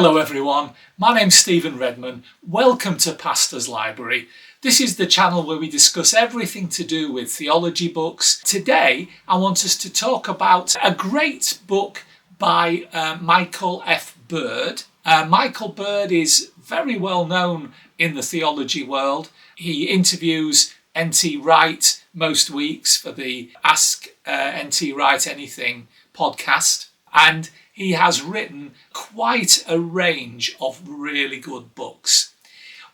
Hello everyone, my name's Stephen Redman. Welcome to Pastor's Library. This is the channel where we discuss everything to do with theology books. Today I want us to talk about a great book by Michael F. Bird. Michael Bird is very well known in the theology world. He interviews N.T. Wright most weeks for the Ask N.T. Wright Anything podcast, and he has written quite a range of really good books.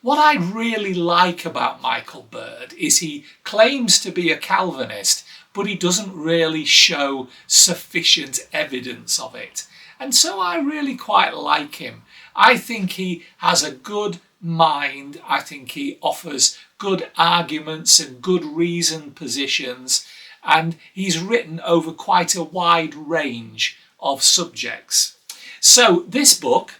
What I really like about Michael Bird is he claims to be a Calvinist, but he doesn't really show sufficient evidence of it. And so I really quite like him. I think he has a good mind. I think he offers good arguments and good reasoned positions. And he's written over quite a wide range of subjects. So this book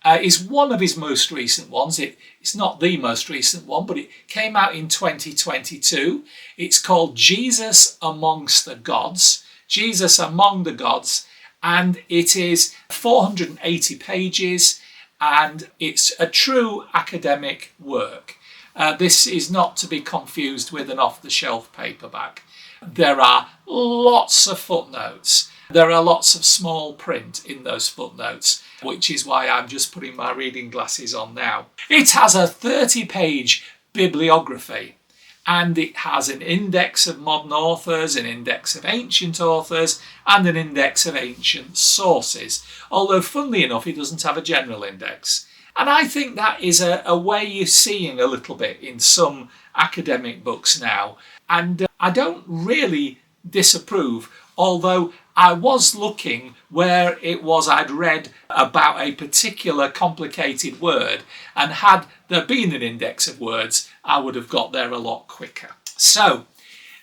is one of his most recent ones. It's not the most recent one, but it came out in 2022. It's called Jesus Amongst the Gods, Jesus Among the Gods, and it is 480 pages, and it's a true academic work. This is not to be confused with an off-the-shelf paperback. There are lots of footnotes. There are lots of small print in those footnotes, which is why I'm just putting my reading glasses on now. It has a 30-page bibliography, and it has an index of modern authors, an index of ancient authors, and an index of ancient sources. Although, funnily enough, it doesn't have a general index. And I think that is a way you're seeing a little bit in some academic books now. And I don't really disapprove, although I was looking where it was I'd read about a particular complicated word, and had there been an index of words, I would have got there a lot quicker. So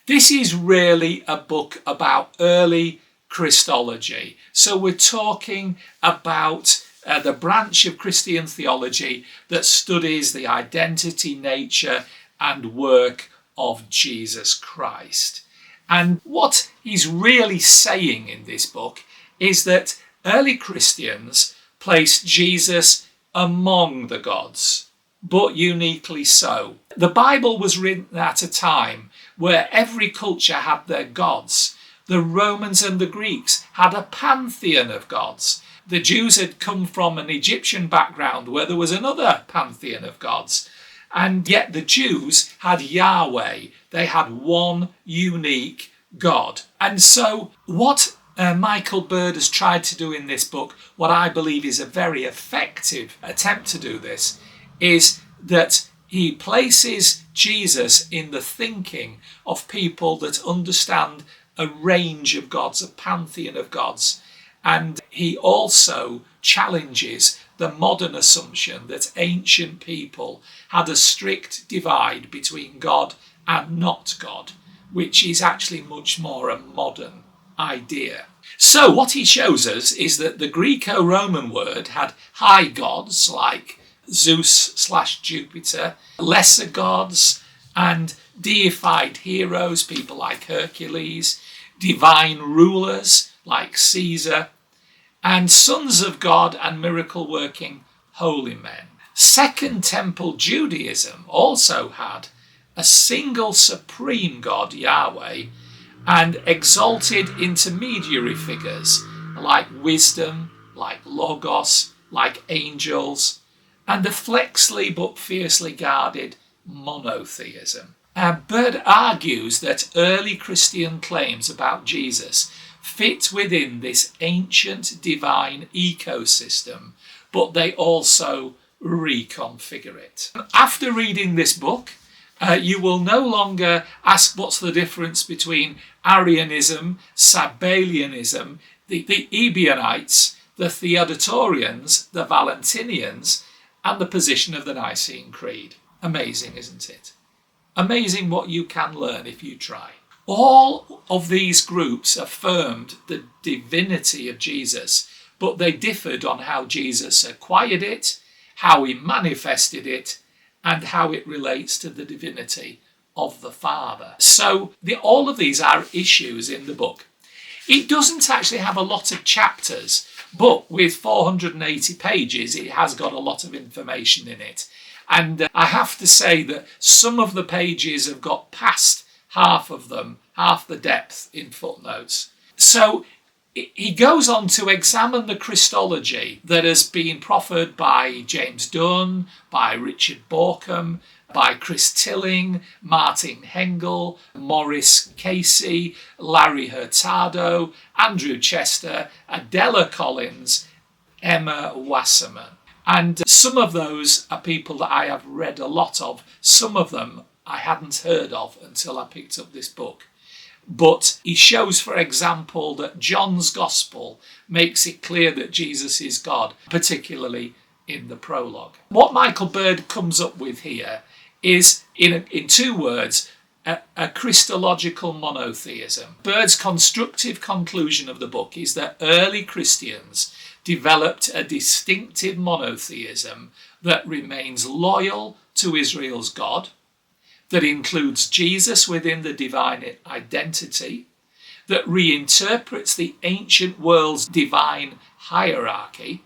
this is really a book about early Christology. So we're talking about the branch of Christian theology that studies the identity, nature, and work of Jesus Christ. And what he's really saying in this book is that early Christians placed Jesus among the gods, but uniquely so. The Bible was written at a time where every culture had their gods. The Romans and the Greeks had a pantheon of gods. The Jews had come from an Egyptian background where there was another pantheon of gods. And yet the Jews had Yahweh. They had one unique God. And so what Michael Bird has tried to do in this book, what I believe is a very effective attempt to do this, is that he places Jesus in the thinking of people that understand a range of gods, a pantheon of gods. And he also challenges the modern assumption that ancient people had a strict divide between God and not God, which is actually much more a modern idea. So what he shows us is that the Greco-Roman world had high gods like Zeus/Jupiter, lesser gods, and deified heroes, people like Hercules, divine rulers like Caesar, and sons of God and miracle-working holy men. Second Temple Judaism also had a single supreme God, Yahweh, and exalted intermediary figures like wisdom, like logos, like angels, and a flexibly but fiercely guarded monotheism. Bird argues that early Christian claims about Jesus fit within this ancient divine ecosystem, but they also reconfigure it. After reading this book, you will no longer ask what's the difference between Arianism, Sabellianism, the Ebionites, the Theodotorians, the Valentinians, and the position of the Nicene Creed. Amazing, isn't it? Amazing what you can learn if you try. All of these groups affirmed the divinity of Jesus, but they differed on how Jesus acquired it, how he manifested it, and how it relates to the divinity of the Father. So all of these are issues in the book. It doesn't actually have a lot of chapters, But with 480 pages, it has got a lot of information in it. And I have to say that some of the pages have got past half of them, half the depth in footnotes. So he goes on to examine the Christology that has been proffered by James Dunn, by Richard Borkham, by Chris Tilling, Martin Hengel, Maurice Casey, Larry Hurtado, Andrew Chester, Adela Collins, Emma Wasserman. And some of those are people that I have read a lot of. Some of them I hadn't heard of until I picked up this book. But he shows, for example, that John's Gospel makes it clear that Jesus is God, particularly in the prologue. What Michael Bird comes up with here is, in 2 words, a Christological monotheism. Bird's constructive conclusion of the book is that early Christians developed a distinctive monotheism that remains loyal to Israel's God, that includes Jesus within the divine identity, that reinterprets the ancient world's divine hierarchy,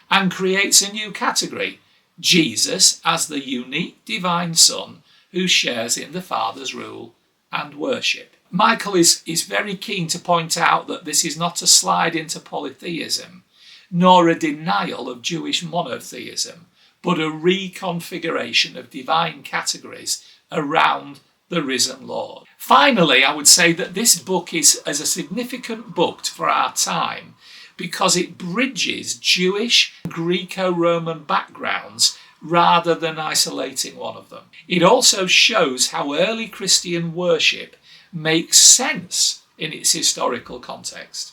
and creates a new category, Jesus as the unique divine Son who shares in the Father's rule and worship. Michael is very keen to point out that this is not a slide into polytheism, nor a denial of Jewish monotheism, but a reconfiguration of divine categories around the risen Lord. Finally, I would say that this book is a significant book for our time because it bridges Jewish and Greco-Roman backgrounds rather than isolating one of them. It also shows how early Christian worship makes sense in its historical context.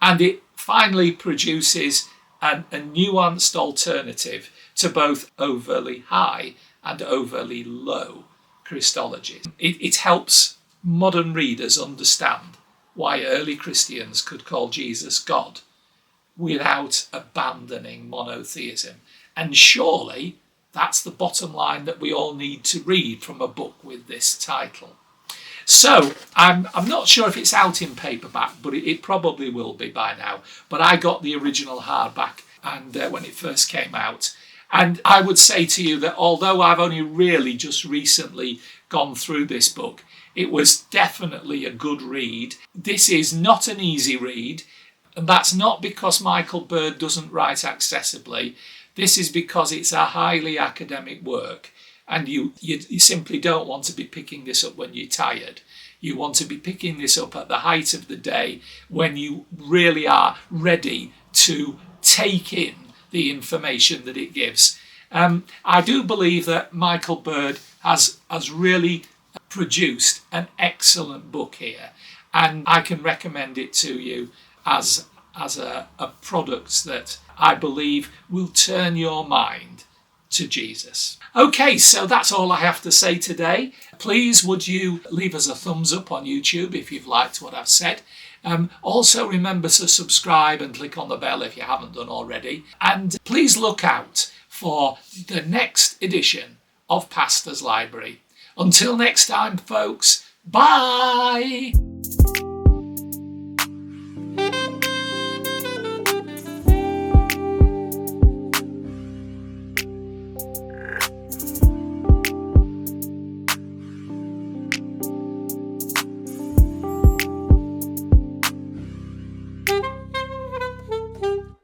And it finally produces a nuanced alternative to both overly high and overly low Christology. It helps modern readers understand why early Christians could call Jesus God without abandoning monotheism. And surely that's the bottom line that we all need to read from a book with this title. So I'm not sure if it's out in paperback, but it probably will be by now. But I got the original hardback and when it first came out. And I would say to you that although I've only really just recently gone through this book, it was definitely a good read. This is not an easy read, and that's not because Michael Bird doesn't write accessibly. This is because it's a highly academic work, and you simply don't want to be picking this up when you're tired. You want to be picking this up at the height of the day when you really are ready to take in the information that it gives. I do believe that Michael Bird has really produced an excellent book here, and I can recommend it to you as a product that I believe will turn your mind to Jesus. Okay, so that's all I have to say today. Please would you leave us a thumbs up on YouTube if you've liked what I've said. Also remember to subscribe and click on the bell if you haven't done already. And please look out for the next edition of Pastor's Library. Until next time, folks, bye!